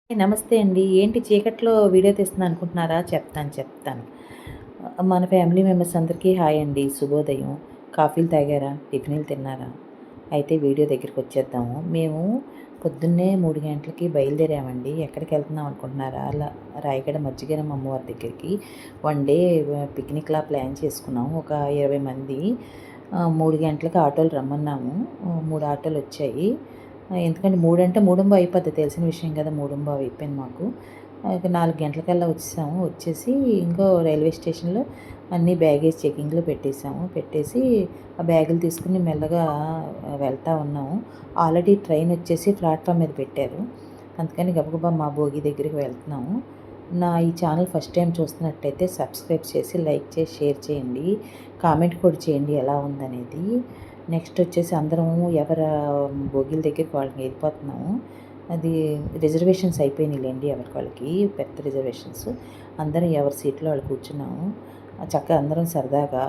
నమస్తే అండి. ఏంటి చీకట్లో వీడియో తీస్తున్నా అనుకుంటున్నారా? చెప్తాను. మన ఫ్యామిలీ మెంబర్స్ అందరికీ హాయ్ అండి. శుభోదయం. కాఫీలు తాగారా? టిఫిన్‌లు తిన్నారా? అయితే వీడియో దగ్గరికొచ్చేద్దాము. మేము పొద్దున్నే 3 గంటలకి బయలుదేరామండి. ఎక్కడికెళ్తున్నాం అనుకుంటున్నారా? రాయగడ మజ్జిగరమ్మ అమ్మవారి దగ్గరికి. వన్ డే పిక్నిక్‌లా ప్లాన్ చేసుకున్నాం. ఒక 20 మంది. 3 గంటలకి ఆటోలు రమ్మన్నాము. 3 ఆటోలొచ్చాయి. ఎందుకంటే 3 అంటే 3:15 అయిపోద్ది. తెలిసిన విషయం కదా! 3:15 అయిపోయింది మాకు. ఇక 4 గంటలకల్లా వచ్చేసాము. వచ్చేసి ఇంకో రైల్వే స్టేషన్‌లో అన్నీ బ్యాగేజ్ చెకింగ్‌లో పెట్టేసాము. పెట్టేసి ఆ బ్యాగులు తీసుకుని మెల్లగా వెళ్తా ఉన్నాము. ఆల్రెడీ ట్రైన్ వచ్చేసి ప్లాట్‌ఫామ్ మీద పెట్టారు. అందుకని గబగబా మా బోగి దగ్గరికి వెళ్తున్నాము. ఈ ఛానల్ ఫస్ట్ టైం చూస్తున్నట్టయితే సబ్స్క్రైబ్ చేసి, లైక్ చేసి, షేర్ చేయండి. కామెంట్ కూడా చేయండి ఎలా ఉందనేది. నెక్స్ట్ వచ్చేసి అందరము ఎవరి బోగీల దగ్గరికి వాళ్ళకి వెళ్ళిపోతున్నాము. అది రిజర్వేషన్స్ అయిపోయినాయిలెండి ఎవరికి వాళ్ళకి పెద్ద రిజర్వేషన్స్. అందరం ఎవరి సీట్లో వాళ్ళు కూర్చున్నాము. చక్కగా అందరం సరదాగా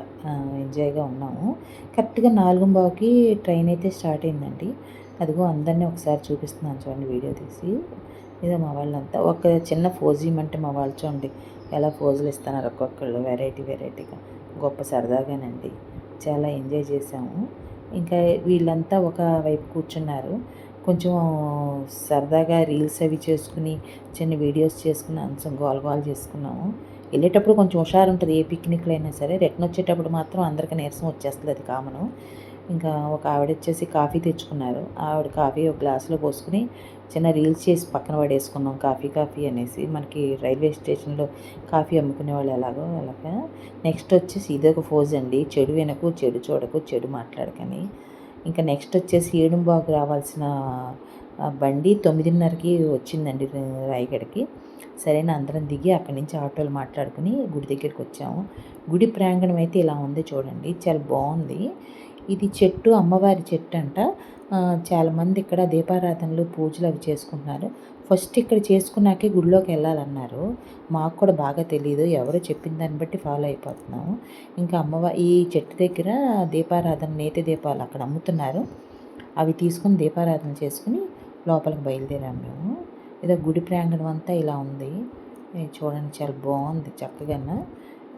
ఎంజాయ్గా ఉన్నాము. కరెక్ట్గా 4:15కి ట్రైన్ అయితే స్టార్ట్ అయిందండి. అదిగో అందరినీ ఒకసారి చూపిస్తున్నాను చూడండి వీడియో తీసి. ఇదో మా వాళ్ళంతా ఒక చిన్న ఫోజ్ ఇమ్మంటే మా వాళ్ళు చూడండి ఎలా ఫోజులు ఇస్తున్నారు ఒక్కొక్కళ్ళు వెరైటీగా. గొప్ప సరదాగానండి. చాలా ఎంజాయ్ చేసాము. ఇంకా వీళ్ళంతా ఒక వైపు కూర్చున్నారు. కొంచెం సరదాగా రీల్స్ అవి చేసుకుని, చిన్న వీడియోస్ చేసుకుని అంచం గోల చేసుకున్నాము. వెళ్ళేటప్పుడు కొంచెం హుషారుంటది ఏ పిక్నిక్‌లో అయినా సరే. రిటర్న్ వచ్చేటప్పుడు మాత్రం అందరికి నీరసం వచ్చేస్తది, అది కామను. ఇంకా ఒక ఆవిడొచ్చేసి కాఫీ తెచ్చుకున్నారు. ఆవిడ కాఫీ ఒక గ్లాస్‌లో పోసుకొని చిన్న రీల్స్ చేసి పక్కన పడేసుకున్నాం కాఫీ అనేసి. మనకి రైల్వే స్టేషన్‌లో కాఫీ అమ్ముకునే వాళ్ళు ఎలాగో అలాగా. నెక్స్ట్ వచ్చేసి ఇదొక ఫోజ్ అండి. చెడు వినకు, చెడు చూడకు, చెడు మాట్లాడకని. ఇంకా నెక్స్ట్ వచ్చేసి ఏడుంబావుకి రావాల్సిన బండి 9:30కి వచ్చిందండి రాయగడకి. సరేనా అందరం దిగి అక్కడి నుంచి ఆటోలు మాట్లాడుకుని గుడి దగ్గరికి వచ్చాము. గుడి ప్రాంగణం అయితే ఇలా ఉంది చూడండి. చాలా బాగుంది. ఇది చెట్టు అమ్మవారి చెట్టు అంట. చాలామంది ఇక్కడ దీపారాధనలు పూజలు అవి చేసుకుంటున్నారు. ఫస్ట్ ఇక్కడ చేసుకున్నాకే గుడిలోకి వెళ్ళాలన్నారు. మాకు కూడా బాగా తెలీదు. ఎవరో చెప్పిన దాన్ని బట్టి ఫాలో అయిపోతున్నాము. ఇంకా ఈ చెట్టు దగ్గర దీపారాధన నేతి దీపాలు అక్కడ అమ్ముతున్నారు. అవి తీసుకుని దీపారాధన చేసుకుని లోపలికి బయలుదేరాము మేము. ఏదో గుడి ప్రాంగణం అంతా ఇలా ఉంది. చూడండి చాలా బాగుంది చక్కగా.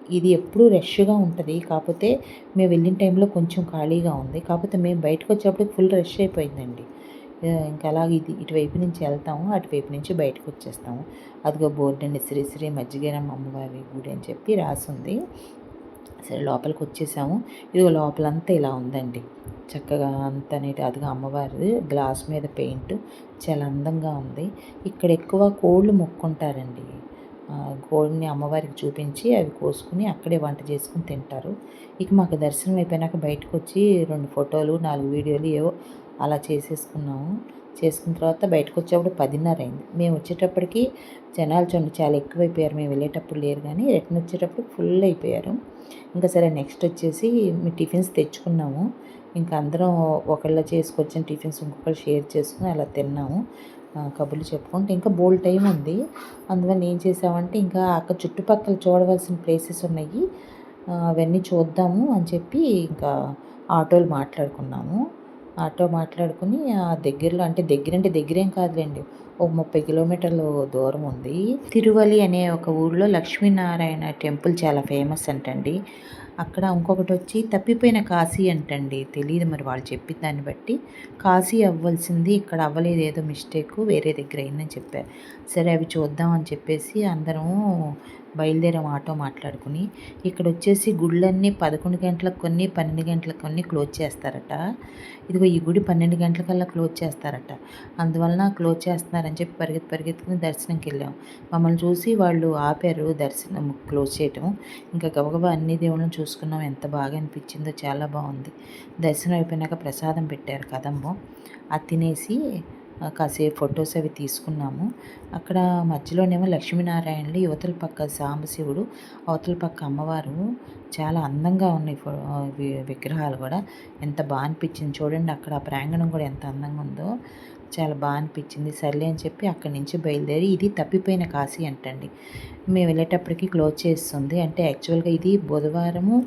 ఇది ఎప్పుడూ రష్గా ఉంటుంది. కాకపోతే మేము వెళ్ళిన టైంలో కొంచెం ఖాళీగా ఉంది. కాకపోతే మేము బయటకు వచ్చేప్పటికి ఫుల్ రష్ అయిపోయిందండి. ఇంకా అలాగే ఇటువైపు నుంచి వెళ్తాము, అటువైపు నుంచి బయటకు వచ్చేస్తాము. అదిగో బోర్డు అండి, శ్రీ మజ్జిగరమ్మ అమ్మవారి గుడి అని చెప్పి రాసుంది. సరే లోపలికి వచ్చేసాము. ఇదిగో లోపలంతా ఇలా ఉందండి. చక్కగా అంతా నీట్. అదిగో అమ్మవారిది గ్లాస్ మీద పెయింట్ చాలా అందంగా ఉంది. ఇక్కడ ఎక్కువ కోళ్ళు మొక్కుంటారండి. కోడిని అమ్మవారికి చూపించి అవి కోసుకుని అక్కడే వంట చేసుకుని తింటారు. ఇక మాకు దర్శనం అయిపోయినాక బయటకు వచ్చి 2 ఫోటోలు 4 వీడియోలు ఏవో అలా చేసుకున్నాము. చేసుకున్న తర్వాత బయటకు వచ్చేప్పుడు 10:30 అయింది. మేము వచ్చేటప్పటికి జనాలు చూడండి చాలా ఎక్కువైపోయారు. మేము వెళ్ళేటప్పుడు లేరు కానీ రిటర్న్ వచ్చేటప్పుడు ఫుల్ అయిపోయారు. ఇంకా సరే నెక్స్ట్ వచ్చేసి మేము టిఫిన్స్ తెచ్చుకున్నాము. ఇంకా అందరం ఒకళ్ళు చేసుకొచ్చిన టిఫిన్స్ ఇంకొకళ్ళు షేర్ చేసుకుని అలా తిన్నాము. కబుర్లు చెప్పుకుంటే ఇంకా బోలెడు టైం ఉంది. అందువల్ల ఏం చేసామంటే ఇంకా అక్కడ చుట్టుపక్కల చూడవలసిన ప్లేసెస్ ఉన్నాయి. అవన్నీ చూద్దాము అని చెప్పి ఇంకా ఆటోలు మాట్లాడుకున్నాము. ఆటో మాట్లాడుకుని దగ్గరలో అంటే దగ్గరేం కాదులేండి. ఒక 30 కిలోమీటర్లు దూరం ఉంది. తిరువలి అనే ఒక ఊళ్ళో లక్ష్మీనారాయణ టెంపుల్ చాలా ఫేమస్ అంటండి. అక్కడ ఇంకొకటి వచ్చి తప్పిపోయిన కాశీ అంటండి. తెలీదు మరి వాళ్ళు చెప్పిన దాన్ని బట్టి. కాశీ అవ్వాల్సింది ఇక్కడ అవ్వలేదు, ఏదో మిస్టేక్ వేరే దగ్గర అయిందని చెప్పారు. సరే అవి చూద్దాం అని చెప్పేసి అందరము బయలుదేరాం ఆటో మాట్లాడుకుని. ఇక్కడ వచ్చేసి గుళ్ళన్నీ 11 గంటలకు కొన్ని, 12 గంటలకు కొన్ని క్లోజ్ చేస్తారట. ఇదిగో ఈ గుడి 12 గంటలకల్లా క్లోజ్ చేస్తారట. అందువలన క్లోజ్ చేస్తున్నారని చెప్పి పరిగెత్తుకుని దర్శనంకి వెళ్ళాం. మమ్మల్ని చూసి వాళ్ళు ఆపారు దర్శనం క్లోజ్ చేయటం. ఇంకా గబగబా అన్ని దేవుళ్ళని చూసుకున్నాం. ఎంత బాగా అనిపించిందో, చాలా బాగుంది. దర్శనం అయిపోయినాక ప్రసాదం పెట్టారు కదంబం. అది తినేసి కాసేపు ఫొటోస్ అవి తీసుకున్నాము. అక్కడ మధ్యలోనేమో లక్ష్మీనారాయణలు, యువతల పక్క సాంబశివుడు, అవతల పక్క అమ్మవారు చాలా అందంగా ఉన్నాయి. విగ్రహాలు కూడా ఎంత బాగా అనిపించింది చూడండి. అక్కడ ఆ ప్రాంగణం కూడా ఎంత అందంగా ఉందో చాలా బాగా అనిపించింది. సర్లే అని చెప్పి అక్కడి నుంచి బయలుదేరి ఇది తప్పిపోయిన కాశీ అంటండి. మేము వెళ్ళేటప్పటికి క్లోజ్ చేస్తుంది. అంటే యాక్చువల్గా ఇది బుధవారము,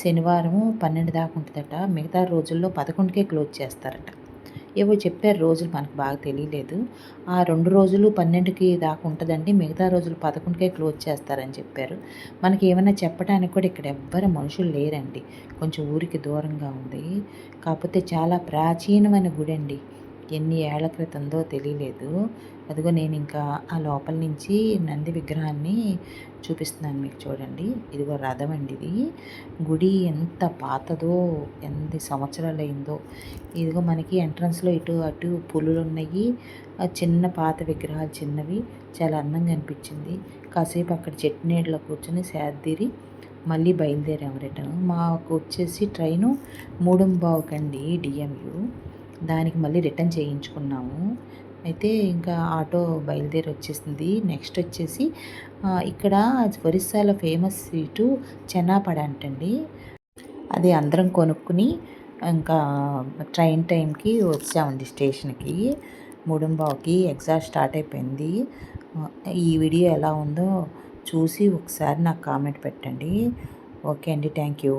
శనివారము 12 దాకా ఉంటుందట. మిగతా రోజుల్లో 11కే క్లోజ్ చేస్తారట. ఏవో చెప్పారు రోజులు, మనకు బాగా తెలియలేదు. ఆ 2 రోజులు 12కి దాకా ఉంటుందండి, మిగతా రోజులు 11కే క్లోజ్ చేస్తారని చెప్పారు. మనకి ఏమైనా చెప్పడానికి కూడా ఇక్కడ ఎవ్వరు మనుషులు లేరండి. కొంచెం ఊరికి దూరంగా ఉంది. కాకపోతే చాలా ప్రాచీనమైన గుడి అండి. ఎన్ని ఏళ్ల క్రితందో తెలియలేదు. అదిగో నేను ఇంకా ఆ లోపల నుంచి నంది విగ్రహాన్ని చూపిస్తున్నాను మీకు, చూడండి. ఇదిగో రథం అండి ఇది. గుడి ఎంత పాతదో, ఎన్ని సంవత్సరాలు అయిందో. ఇదిగో మనకి ఎంట్రన్స్లో ఇటు అటు పులులు ఉన్నాయి. ఆ చిన్న పాత విగ్రహాలు చిన్నవి, చాలా అందంగా అనిపించింది. కాసేపు అక్కడ చెట్టు నీడలో కూర్చొని సేదతీరి మళ్ళీ బయలుదేరాము రిటర్న్. మాకు వచ్చేసి ట్రైను 3:15 డిఎంయు. దానికి మళ్ళీ రిటర్న్ చేయించుకున్నాము. అయితే ఇంకా ఆటో బయలుదేరి వచ్చేసింది. నెక్స్ట్ వచ్చేసి ఇక్కడ ఒరిస్సాలో ఫేమస్ స్వీటు చెనాపడ అంటండి. అది అందరం కొనుక్కుని ఇంకా ట్రైన్ టైంకి వచ్చామండి స్టేషన్కి. 3:15కి ఎగ్జామ్ స్టార్ట్ అయిపోయింది. ఈ వీడియో ఎలా ఉందో చూసి ఒకసారి నాకు కామెంట్ పెట్టండి. ఓకే అండి, థ్యాంక్ యూ.